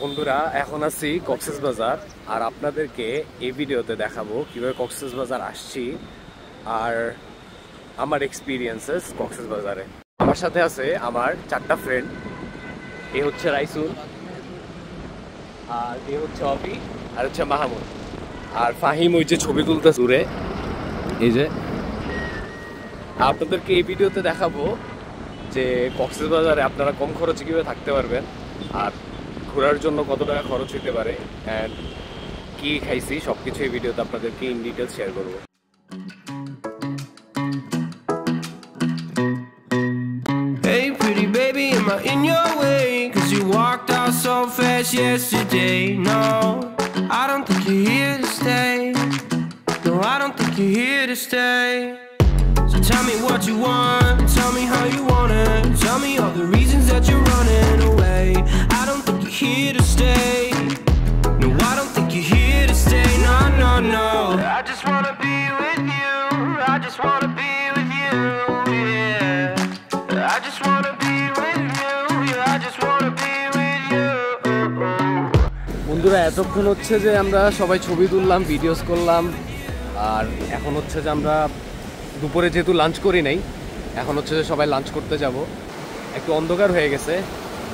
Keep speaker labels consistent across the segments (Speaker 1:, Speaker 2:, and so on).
Speaker 1: বন্ধুরা এখন আছি কক্সবাজার আর আপনাদেরকে এই ভিডিওতে দেখাবো কিভাবে কক্সবাজার আসছি আর আমার এক্সপিরিয়েন্সেস কক্সবাজারে। আমার সাথে আছে আমার 4টা ফ্রেন্ড। এ হচ্ছে রাইসুল, আর এ হচ্ছে অভি, আর হচ্ছে মাহমুদ, আর ফাহিম ওই যে ছবি তুলতে দূরে। এই যে আপনাদেরকে এই ভিডিওতে দেখাবো যে কক্সবাজারে আপনারা কম খরচে কিভাবে থাকতে পারবেন আর ঘোরার জন্য কত টাকা খরচ হতে পারে অ্যান্ড কি খাইছি সবকিছু এই ভিডিওতে আপনাদেরকে ইন ডিটেইলস শেয়ার করব।
Speaker 2: Hey pretty baby, am I in your way? Cause you walked out so fast yesterday. No, I don't think you're here to stay. No, I don't think you're here to stay. So tell me what you want, tell me how you want it. Tell me all the reasons that you're running away. I don't think you're here to stay. No, I don't think you're here to stay. No, no, no. I just wanna be with you. I just wanna be with you, yeah. I just wanna be with you. Yeah, I just wanna be with you.
Speaker 1: বন্ধুরা এতক্ষণ হচ্ছে যে আমরা সবাই ছবি তুললাম, videos করলাম, আর এখন হচ্ছে যে আমরা দুপুরে যেহেতু লাঞ্চ করি নাই, এখন হচ্ছে যে সবাই লাঞ্চ করতে যাব। একটু অন্ধকার হয়ে গেছে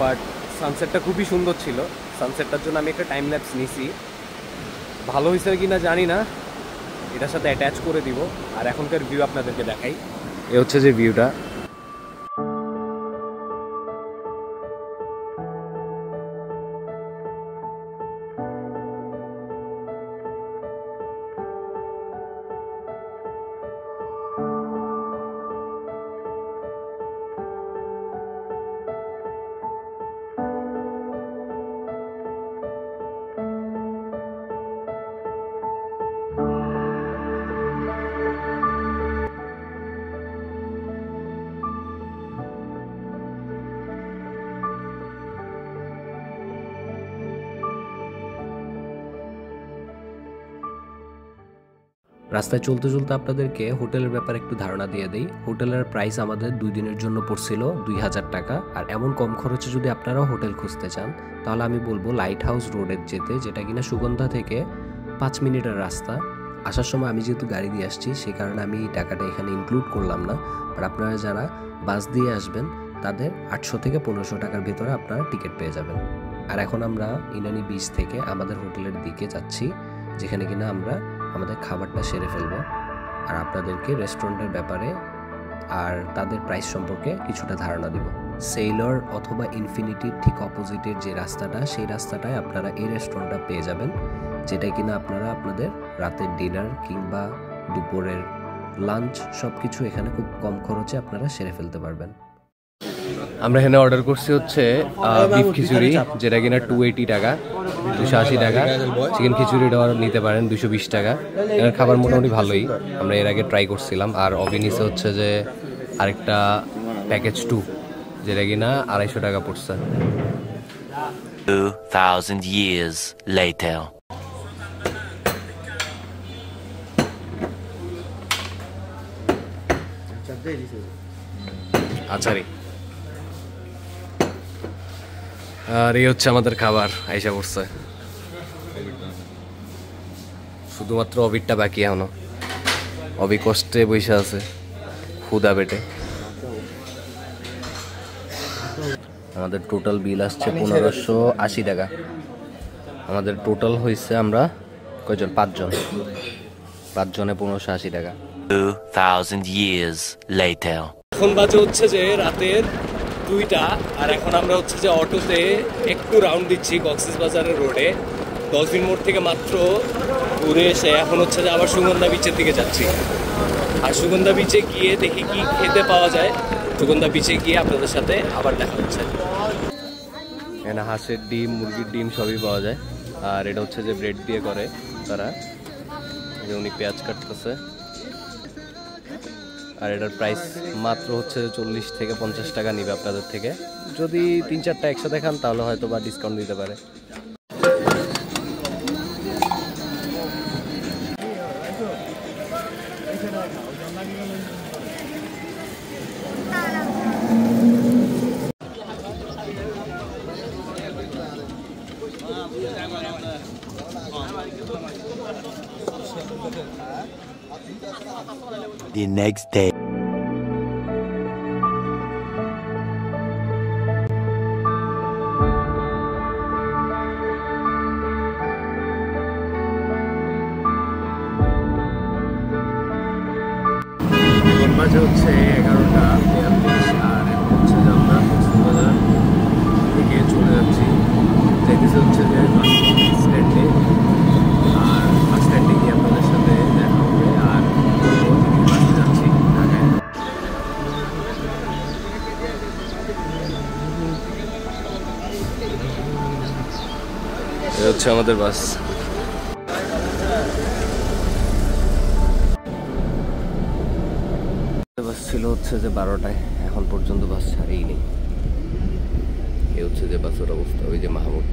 Speaker 1: বাট সানসেটটা খুবই সুন্দর ছিল। সানসেটটার জন্য আমি একটা টাইম ল্যাপস নিছি, ভালো হয়েছে কি না জানি না, এটার সাথে অ্যাটাচ করে দিব। আর এখনকার ভিউ আপনাদেরকে দেখাই। এ হচ্ছে যে ভিউটা।
Speaker 3: রাস্তায় চলতে চলতে আপনাদেরকে হোটেলের ব্যাপারে একটু ধারণা দিয়ে দেই। হোটেলের প্রাইস আমাদের 2 দিনের জন্য পড়ছিল 2000 টাকা। আর এমন কম খরচে যদি আপনারাও হোটেল খুঁজতে চান তাহলে আমি বলবো লাইট হাউস রোডের যেতে, যেটা কিনা সুগন্ধা থেকে 5 মিনিটের রাস্তা। আসার সময় আমি যেহেতু গাড়ি দিয়ে আসছি সেই কারণে আমি এই টাকাটা এখানে ইনক্লুড করলাম না। আর আপনারা যারা বাস দিয়ে আসবেন তাদের 800 থেকে 1500 টাকার ভেতরে আপনারা টিকিট পেয়ে যাবেন। আর এখন আমরা ইনানি বিচ থেকে আমাদের হোটেলের দিকে যাচ্ছি, যেখানে কিনা আমরা আমাদের খাবারটা সেরে ফেলবো আর আপনাদেরকে রেস্টুরেন্টের ব্যাপারে আর তাদের প্রাইস সম্পর্কে কিছুটা ধারণা দিব। সেইলর অথবা ইনফিনিটির ঠিক অপোজিটের যে রাস্তাটা, সেই রাস্তাটায় আপনারা এই রেস্টুরেন্টটা পেয়ে যাবেন, যেটা কিনা আপনারা আপনাদের রাতের ডিনার কিংবা দুপুরের লাঞ্চ সব কিছু এখানে খুব কম খরচে আপনারা সেরে ফেলতে পারবেন।
Speaker 1: আমরা এখানে অর্ডার করছি হচ্ছে বিফ খিচুড়ি, যেটা কিনা 280 টাকা, 280 টাকা। চিকেন খিচুড়িটাও নিতে পারেন 220 টাকা। এর খাবার মোটামুটি ভালোই, আমরা এর আগে ট্রাই করছিলাম। আর অভিনিসে হচ্ছে যে আরেকটা প্যাকেজ 2, যেটা কিনা 250 টাকা পড়ছে।
Speaker 4: 2000 years later.
Speaker 1: আচারি। আর এই হচ্ছে আমাদের খাবার আইসা পড়ছে। শুধুমাত্র অবিরটা বাকি এখনো। অবি কষ্টে বসে আছে ক্ষুদা পেটে। আমাদের টোটাল বিল আসছে 1580 টাকা। আমাদের টোটাল হয়েছে আমরা কয়জন? 5 জন। 5 জনে 1580 টাকা।
Speaker 4: 2000 years later.
Speaker 1: এখন বাজে হচ্ছে যে রাতের 2টা, আর এখন আমরা হচ্ছে যে অটোতে একটু রাউন্ড দিচ্ছি কক্সবাজারের রোডে। ডলফিন মোড় থেকে মাত্র ঘুরে এসে এখন হচ্ছে যে আবার সুগন্ধা বিচের দিকে যাচ্ছি। আর সুগন্ধা বিচে গিয়ে দেখি কি খেতে পাওয়া যায়। সুগন্ধা বিচে গিয়ে আপনাদের সাথে আবার দেখা হচ্ছে। এখানে হাঁসের ডিম, মুরগির ডিম সবই পাওয়া যায়। আর এটা হচ্ছে যে ব্রেড দিয়ে করে তারা, যে উনি পেঁয়াজ কাটতেছে। আর এটার প্রাইস মাত্র হচ্ছে 40 থেকে 50 টাকা নিবে আপনাদের থেকে। যদি 3-4টা একসাথে খান তাহলে হয়তো বা ডিসকাউন্ট দিতে পারে।
Speaker 4: The next day.
Speaker 3: বাজে হচ্ছে 11:42 আর এখন হচ্ছে যে আমরা কক্সবাজার থেকে চলে যাচ্ছি, যাইতেছে হচ্ছে যে বাস স্ট্যান্ডে। আর বাস স্ট্যান্ডে গিয়ে আপনাদের সাথে দেখা হবে আর বাসে যাচ্ছি ঢাকায়। এটা হচ্ছে আমাদের বাস। বাস ছিল হচ্ছে যে 12টায়, এখন পর্যন্ত বাস ছাড়েই নেই। এ হচ্ছে যে বাসের অবস্থা। ওই যে মাহমুদ